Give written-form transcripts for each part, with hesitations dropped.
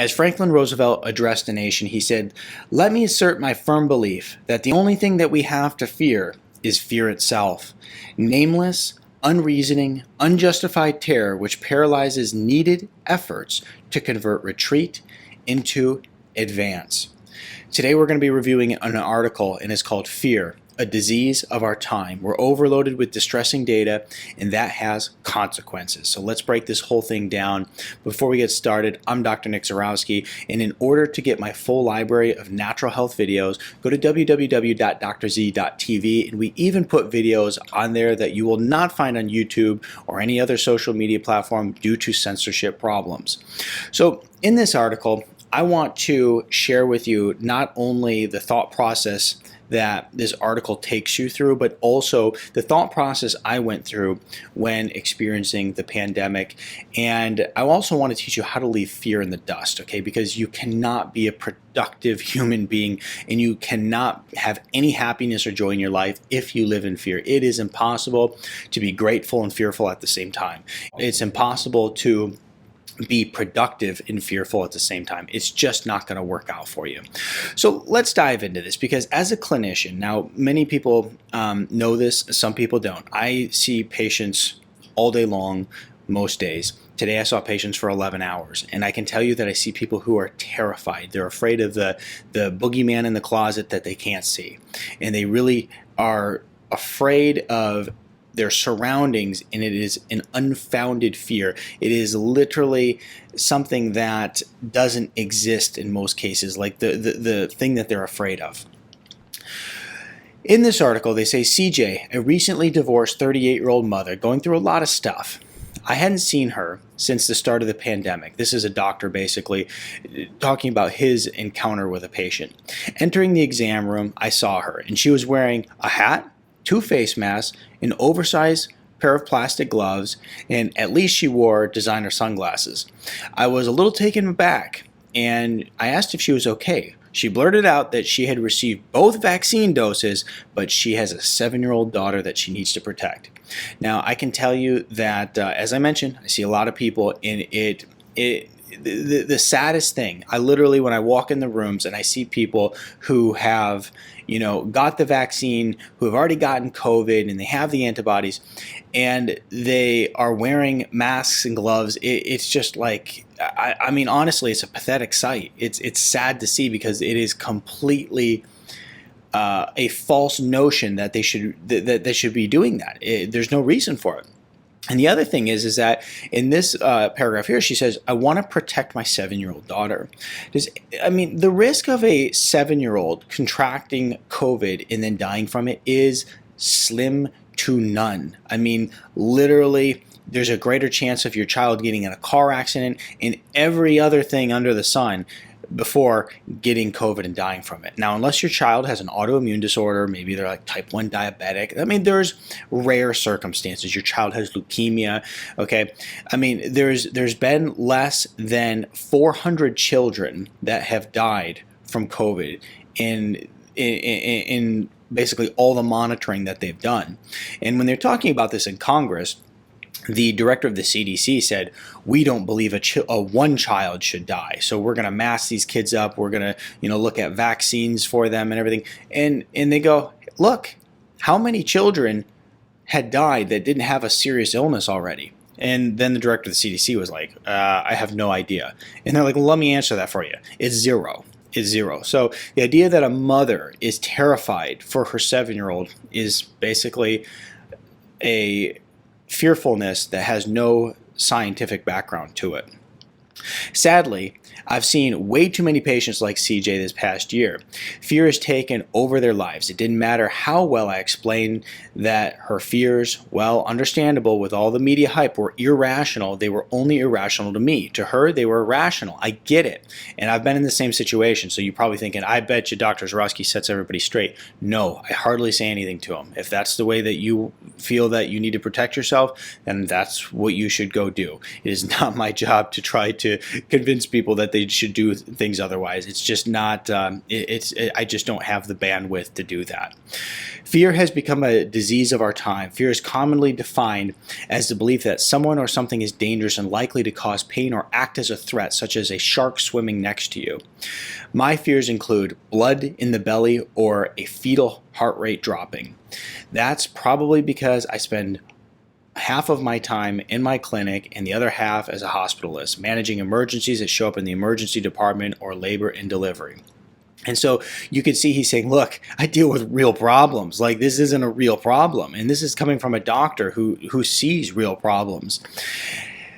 As Franklin Roosevelt addressed the nation, he said, "Let me assert my firm belief that the only thing that we have to fear is fear itself. Nameless, unreasoning, unjustified terror which paralyzes needed efforts to convert retreat into advance." Today we're going to be reviewing an article, and it's called Fear, a Disease of Our Time. We're overloaded with distressing data, and that has consequences. So let's break this whole thing down. Before we get started, I'm Dr. Nick Zarowski, and in order to get my full library of natural health videos, go to www.drz.tv, and we even put videos on there that you will not find on YouTube or any other social media platform due to censorship problems. So in this article, I want to share with you not only the thought process that this article takes you through, but also the thought process I went through when experiencing the pandemic. And I also want to teach you how to leave fear in the dust, okay? Because you cannot be a productive human being and you cannot have any happiness or joy in your life if you live in fear. It is impossible to be grateful and fearful at the same time. It's impossible to be productive and fearful at the same time. It's just not going to work out for you. So let's dive into this, because as a clinician, now many people know this, some people don't. I see patients all day long, most days. Today I saw patients for 11 hours, and I can tell you that I see people who are terrified. They're afraid of the boogeyman in the closet that they can't see, and they really are afraid of their surroundings, and it is an unfounded fear. It is literally something that doesn't exist in most cases, like the thing that they're afraid of. In this article, they say, CJ, a recently divorced 38-year-old mother going through a lot of stuff. I hadn't seen her since the start of the pandemic. This is a doctor basically talking about his encounter with a patient. Entering the exam room, I saw her, and she was wearing a hat, 2 face masks, an oversized pair of plastic gloves, and at least she wore designer sunglasses. I was a little taken aback, and I asked if she was okay. She blurted out that she had received both vaccine doses, but she has a 7-year-old daughter that she needs to protect. Now, I can tell you that, as I mentioned, I see a lot of people, and the saddest thing, I literally, when I walk in the rooms and I see people who have, got the vaccine, who have already gotten COVID, and they have the antibodies, and they are wearing masks and gloves, it's just like, I mean, honestly, it's a pathetic sight. It's sad to see, because it is completely a false notion that they should be doing that. There's no reason for it. And the other thing is that in this paragraph here, she says, I want to protect my 7-year-old daughter. The risk of a 7-year-old contracting COVID and then dying from it is slim to none. I mean, literally, there's a greater chance of your child getting in a car accident and every other thing under the sun before getting COVID and dying from it. Now, unless your child has an autoimmune disorder, maybe they're like type 1 diabetic. I mean, there's rare circumstances. Your child has leukemia, okay? I mean, there's been less than 400 children that have died from COVID in basically all the monitoring that they've done. And when they're talking about this in Congress, the director of the CDC said, we don't believe one child should die. So we're going to mask these kids up. We're going to, look at vaccines for them and everything. And they go, look, how many children had died that didn't have a serious illness already? And then the director of the CDC was like, I have no idea. And they're like, well, let me answer that for you. It's zero. Is zero. So the idea that a mother is terrified for her 7-year-old is basically a fearfulness that has no scientific background to it. Sadly, I've seen way too many patients like CJ this past year. Fear has taken over their lives. It didn't matter how well I explained that her fears, well, understandable with all the media hype, were irrational. They were only irrational to me. To her, they were irrational. I get it. And I've been in the same situation. So you're probably thinking, I bet you Dr. Zarowski sets everybody straight. No, I hardly say anything to them. If that's the way that you feel that you need to protect yourself, then that's what you should go do. It is not my job to try to to convince people that they should do things otherwise. It's just not, I just don't have the bandwidth to do that. Fear has become a disease of our time. Fear is commonly defined as the belief that someone or something is dangerous and likely to cause pain or act as a threat, such as a shark swimming next to you. My fears include blood in the belly or a fetal heart rate dropping. That's probably because I spend half of my time in my clinic and the other half as a hospitalist, managing emergencies that show up in the emergency department or labor and delivery. And so you can see he's saying, look, I deal with real problems. Like, this isn't a real problem. And this is coming from a doctor who sees real problems.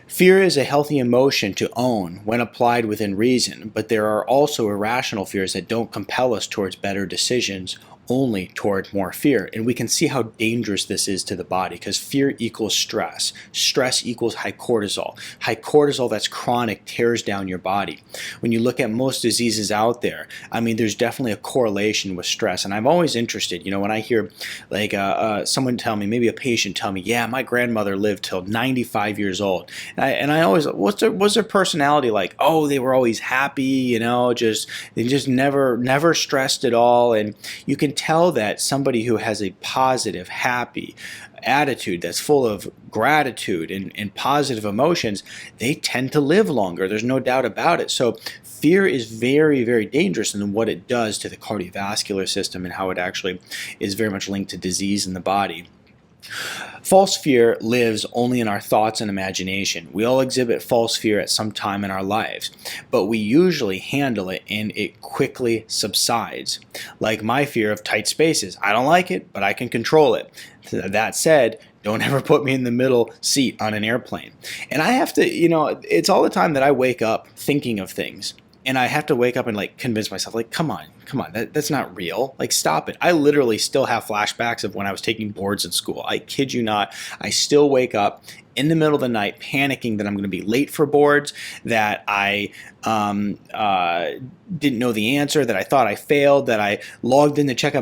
Fear is a healthy emotion to own when applied within reason, but there are also irrational fears that don't compel us towards better decisions, only toward more fear. And we can see how dangerous this is to the body, because fear equals stress. Stress equals high cortisol. High cortisol that's chronic tears down your body. When you look at most diseases out there, I mean, there's definitely a correlation with stress. And I'm always interested, when I hear like someone tell me, maybe a patient tell me, yeah, my grandmother lived till 95 years old. And I always, what's their personality like? Oh, they were always happy, they just never stressed at all. And you can tell that somebody who has a positive, happy attitude that's full of gratitude and positive emotions, they tend to live longer. There's no doubt about it. So fear is very, very dangerous in what it does to the cardiovascular system and how it actually is very much linked to disease in the body. False fear lives only in our thoughts and imagination. We all exhibit false fear at some time in our lives, but we usually handle it and it quickly subsides. Like my fear of tight spaces. I don't like it, but I can control it. That said, don't ever put me in the middle seat on an airplane. And I have to, it's all the time that I wake up thinking of things. And I have to wake up and convince myself, come on, that's not real. Stop it. I literally still have flashbacks of when I was taking boards in school. I kid you not. I still wake up in the middle of the night panicking that I'm going to be late for boards, that I didn't know the answer, that I thought I failed, that I logged in to check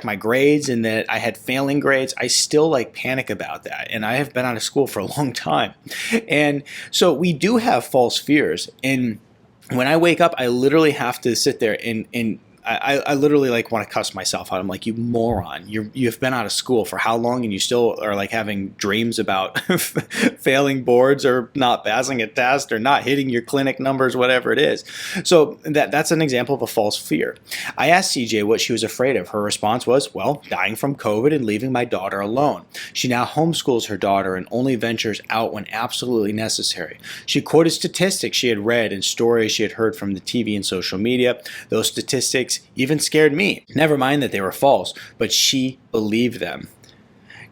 my grades and that I had failing grades. I still panic about that. And I have been out of school for a long time. And so we do have false fears. And when I wake up, I literally have to sit there and I literally want to cuss myself out. I'm like, you moron, you've been out of school for how long and you still are having dreams about failing boards or not passing a test or not hitting your clinic numbers, whatever it is. So that's an example of a false fear. I asked CJ what she was afraid of. Her response was, well, dying from COVID and leaving my daughter alone. She now homeschools her daughter and only ventures out when absolutely necessary. She quoted statistics she had read and stories she had heard from the TV and social media. Those statistics even scared me. Never mind that they were false, but she believed them.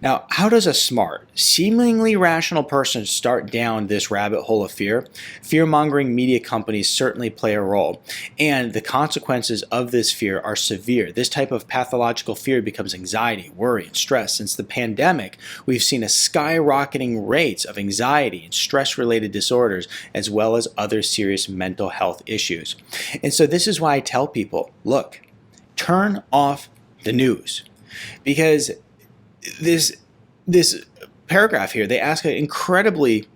Now, how does a smart, seemingly rational person start down this rabbit hole of fear? Fear-mongering media companies certainly play a role, and the consequences of this fear are severe. This type of pathological fear becomes anxiety, worry, and stress. Since the pandemic, we've seen a skyrocketing rates of anxiety and stress-related disorders, as well as other serious mental health issues. And so this is why I tell people, look, turn off the news, because this paragraph here, they ask an incredibly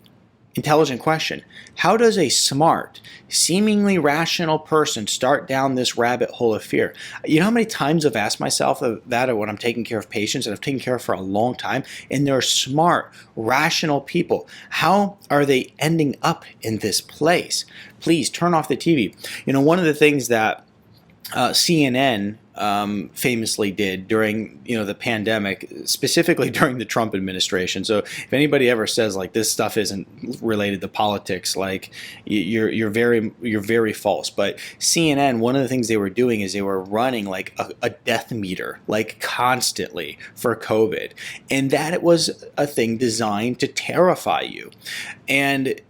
intelligent question. How does a smart, seemingly rational person start down this rabbit hole of fear? You know how many times I've asked myself that when I'm taking care of patients that I've taken care of for a long time, and they're smart, rational people. How are they ending up in this place? Please turn off the TV. One of the things that CNN famously did during the pandemic, specifically during the Trump administration. So if anybody ever says this stuff isn't related to politics, you're very false. But CNN, one of the things they were doing is they were running a death meter constantly for COVID, and that it was a thing designed to terrify you. And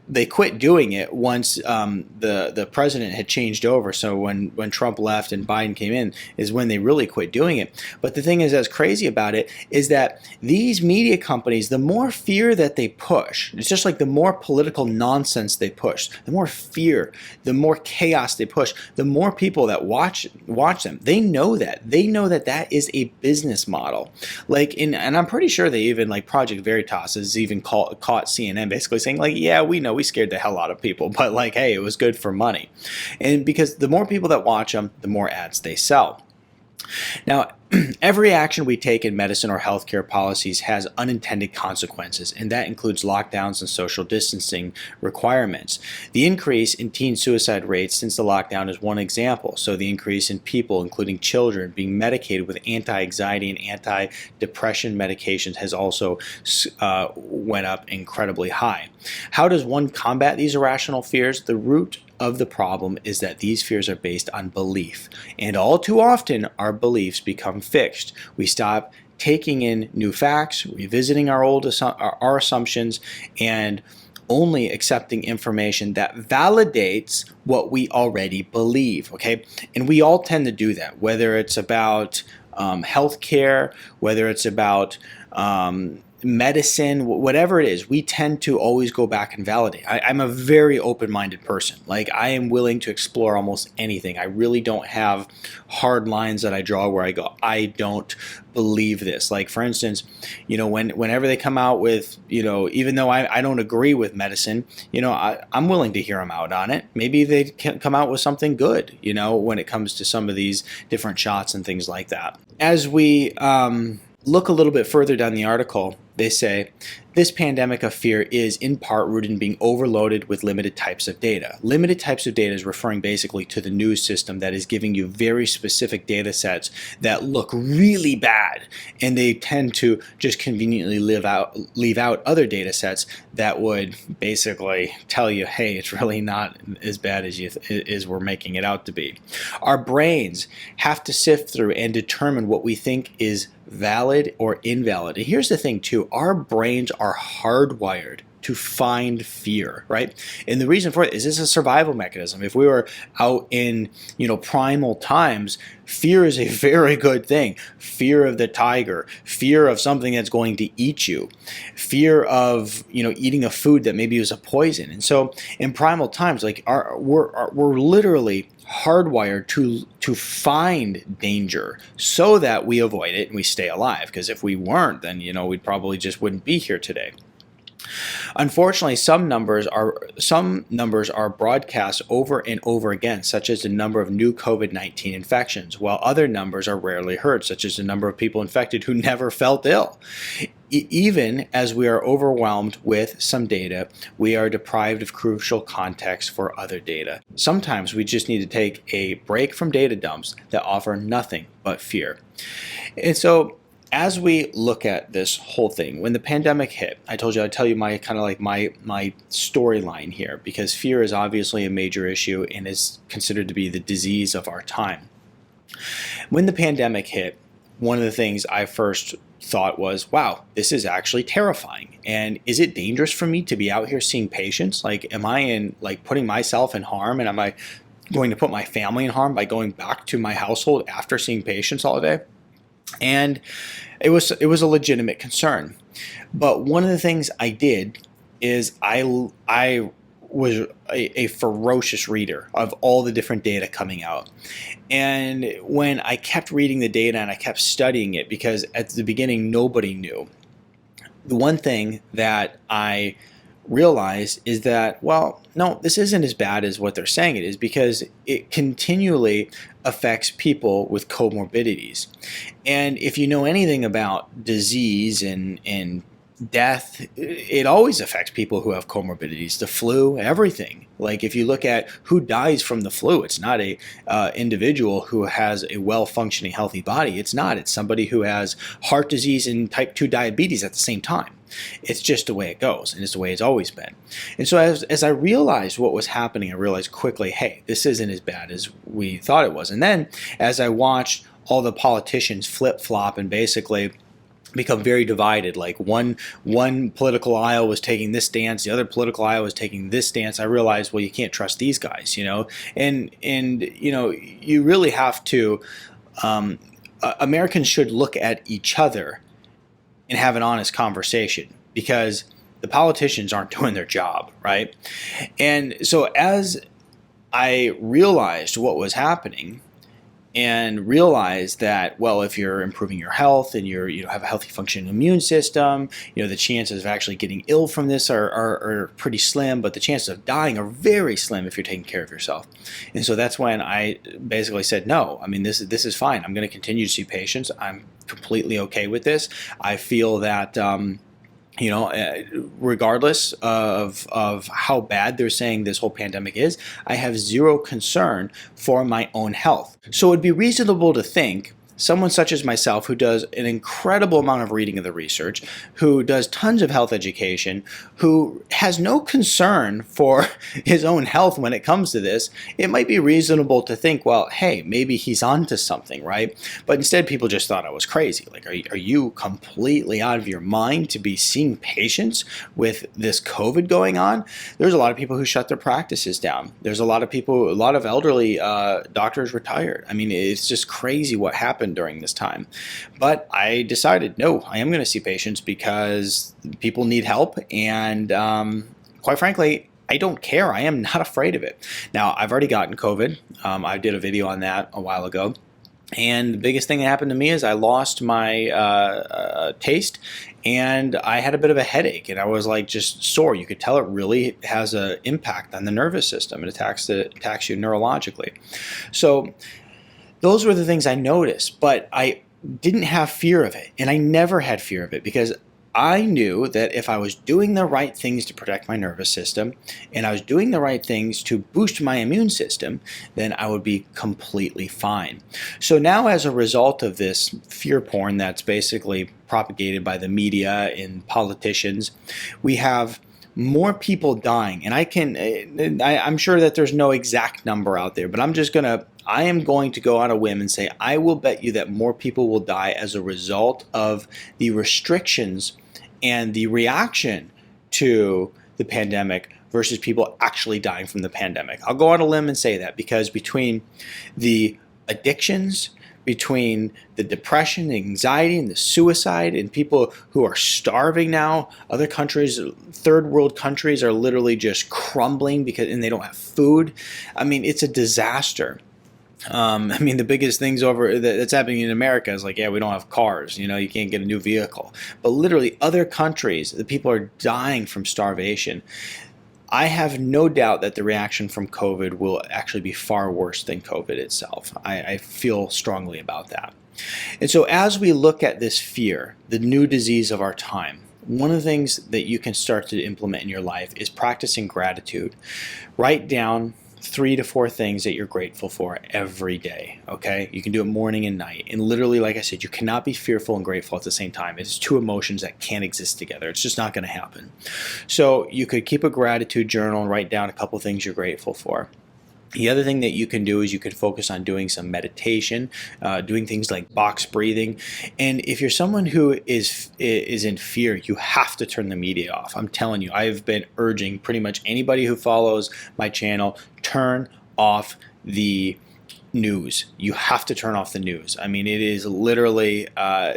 they quit doing it once the president had changed over. So when Trump left and Biden came in is when they really quit doing it. But the thing is that's crazy about it is that these media companies, the more fear that they push, it's just the more political nonsense they push, the more fear, the more chaos they push, the more people that watch them. They know that. They know that that is a business model. And I'm pretty sure they even Project Veritas has even caught CNN basically saying yeah, we know. we scared the hell out of people, but like, hey, it was good for money. And because the more people that watch them, the more ads they sell. Now, every action we take in medicine or healthcare policies has unintended consequences, and that includes lockdowns and social distancing requirements. The increase in teen suicide rates since the lockdown is one example. So the increase in people, including children, being medicated with anti-anxiety and anti-depression medications has also went up incredibly high. How does one combat these irrational fears? The root of the problem is that these fears are based on belief, and all too often our beliefs become fixed. We stop taking in new facts, revisiting our our assumptions, and only accepting information that validates what we already believe. Okay, and we all tend to do that, whether it's about healthcare, whether it's about medicine, whatever it is, we tend to always go back and validate. I'm a very open-minded person. Like, I am willing to explore almost anything. I really don't have hard lines that I draw where I go, I don't believe this. Like, for instance, whenever they come out with, even though I don't agree with medicine, I'm willing to hear them out on it. Maybe they can come out with something good, when it comes to some of these different shots and things like that. As we look a little bit further down the article, they say, this pandemic of fear is in part rooted in being overloaded with limited types of data. Limited types of data is referring basically to the news system that is giving you very specific data sets that look really bad, and they tend to just conveniently leave out other data sets that would basically tell you, hey, it's really not as bad as we're making it out to be. Our brains have to sift through and determine what we think is valid or invalid. And here's the thing too, our brains are hardwired to find fear, right? And the reason for it is it's a survival mechanism. If we were out in, primal times, fear is a very good thing. Fear of the tiger, fear of something that's going to eat you, fear of, eating a food that maybe was a poison. And so in primal times, like we're literally hardwired to find danger so that we avoid it and we stay alive. Because if we weren't, then we probably just wouldn't be here today. Unfortunately, some numbers are broadcast over and over again, such as the number of new COVID-19 infections, while other numbers are rarely heard, such as the number of people infected who never felt ill. Even as we are overwhelmed with some data, we are deprived of crucial context for other data. Sometimes we just need to take a break from data dumps that offer nothing but fear. And so, as we look at this whole thing, when the pandemic hit, I told you I'd tell you my storyline here, because fear is obviously a major issue and is considered to be the disease of our time. When the pandemic hit, one of the things I first thought was, wow, this is actually terrifying. And is it dangerous for me to be out here seeing patients? Like, am I putting myself in harm, and am I going to put my family in harm by going back to my household after seeing patients all day? And it was a legitimate concern. But one of the things I did is I was a ferocious reader of all the different data coming out. And when I kept reading the data and I kept studying it, because at the beginning nobody knew, the one thing that I realized is that, well, no, this isn't as bad as what they're saying it is, because it continually affects people with comorbidities. And if you know anything about disease and death, it always affects people who have comorbidities, the flu, everything. Like, if you look at who dies from the flu, it's not a individual who has a well-functioning, healthy body. It's somebody who has heart disease and type 2 diabetes at the same time. It's just the way it goes, and it's the way it's always been. And so as I realized what was happening, I realized quickly, hey, this isn't as bad as we thought it was. And then as I watched all the politicians flip-flop and basically become very divided, like one political aisle was taking this stance, the other political aisle was taking this stance, I realized, well, you can't trust these guys, and you really have to, Americans should look at each other and have an honest conversation, because the politicians aren't doing their job, right? And so as I realized what was happening, and realize that, well, if you're improving your health and you have a healthy functioning immune system, the chances of actually getting ill from this are pretty slim, but the chances of dying are very slim if you're taking care of yourself. And so that's when I basically said, no, I mean, this is fine. I'm going to continue to see patients. I'm completely okay with this. I feel that regardless of how bad they're saying this whole pandemic is, I have zero concern for my own health. So it'd be reasonable to think someone such as myself, who does an incredible amount of reading of the research, who does tons of health education, who has no concern for his own health when it comes to this, it might be reasonable to think, well, hey, maybe he's onto something, right? But instead, people just thought I was crazy. Like, are you completely out of your mind to be seeing patients with this COVID going on? There's a lot of people who shut their practices down. There's a lot of elderly doctors retired. I mean, it's just crazy what happened during this time. But I decided, no, I am going to see patients because people need help, and quite frankly, I don't care. I am not afraid of it. Now, I've already gotten COVID. I did a video on that a while ago. And the biggest thing that happened to me is I lost my taste, and I had a bit of a headache, and I was like just sore. You could tell it really has an impact on the nervous system. It attacks you neurologically. So those were the things I noticed, but I didn't have fear of it, and I never had fear of it because I knew that if I was doing the right things to protect my nervous system and I was doing the right things to boost my immune system, then I would be completely fine. So now, as a result of this fear porn that's basically propagated by the media and politicians, we have more people dying. And I'm sure that there's no exact number out there, but I am going to go on a whim and say I will bet you that more people will die as a result of the restrictions and the reaction to the pandemic versus people actually dying from the pandemic. I'll go on a limb and say that because between the addictions, between the depression, the anxiety, and the suicide, and people who are starving now, other countries, third world countries, are literally just crumbling and they don't have food. I mean, it's a disaster. I mean, the biggest things that's happening in America is like, yeah, we don't have cars. You can't get a new vehicle. But literally, other countries, the people are dying from starvation. I have no doubt that the reaction from COVID will actually be far worse than COVID itself. I feel strongly about that. And so as we look at this fear, the new disease of our time, one of the things that you can start to implement in your life is practicing gratitude. Write down 3 to 4 things that you're grateful for every day, okay? You can do it morning and night. And literally, like I said, you cannot be fearful and grateful at the same time. It's two emotions that can't exist together. It's just not going to happen. So you could keep a gratitude journal and write down a couple things you're grateful for. The other thing that you can do is you can focus on doing some meditation, doing things like box breathing. And if you're someone who is in fear, you have to turn the media off. I'm telling you, I've been urging pretty much anybody who follows my channel, turn off the news. You have to turn off the news. I mean, it is literally a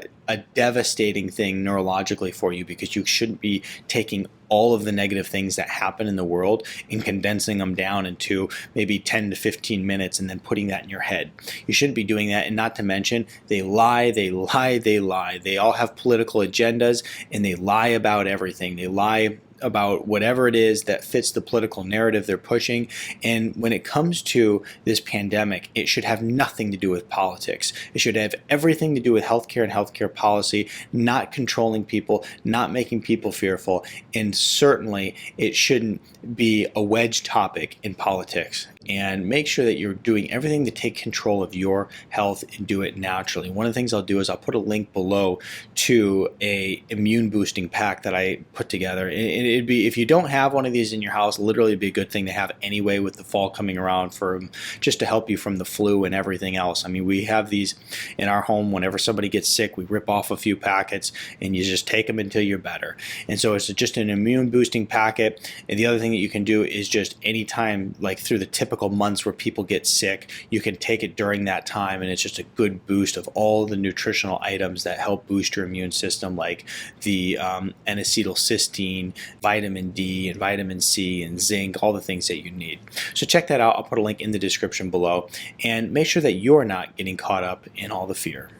devastating thing neurologically for you because you shouldn't be taking all of the negative things that happen in the world and condensing them down into maybe 10 to 15 minutes and then putting that in your head. You shouldn't be doing that. And not to mention, they lie, they lie, they lie. They all have political agendas and they lie about everything. They lie about whatever it is that fits the political narrative they're pushing. And when it comes to this pandemic, it should have nothing to do with politics. It should have everything to do with healthcare and healthcare policy, not controlling people, not making people fearful, and certainly it shouldn't be a wedge topic in politics. And make sure that you're doing everything to take control of your health and do it naturally. One of the things I'll do is I'll put a link below to a immune boosting pack that I put together. And it'd be, if you don't have one of these in your house, literally it'd be a good thing to have anyway with the fall coming around, for just to help you from the flu and everything else. I mean, we have these in our home. Whenever somebody gets sick, we rip off a few packets and you just take them until you're better. And so it's just an immune boosting packet. And the other thing that you can do is just anytime, like through the tip typical months where people get sick, you can take it during that time, and it's just a good boost of all the nutritional items that help boost your immune system, like the N-acetylcysteine, vitamin D, and vitamin C, and zinc, all the things that you need. So check that out. I'll put a link in the description below, and make sure that you're not getting caught up in all the fear.